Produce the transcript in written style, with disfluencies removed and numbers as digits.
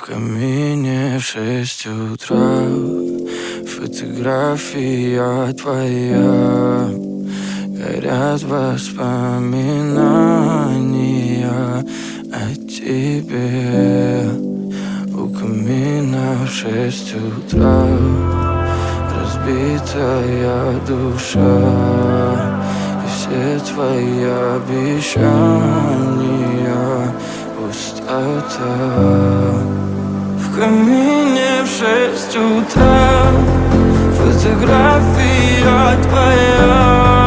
камине в 6 утра. Фотография твоя. Горят воспоминания о тебе. У камина в 6 утра. Разбитая душа. И все твои обещания пустота. В камине в 6 утра. Фотография твоя.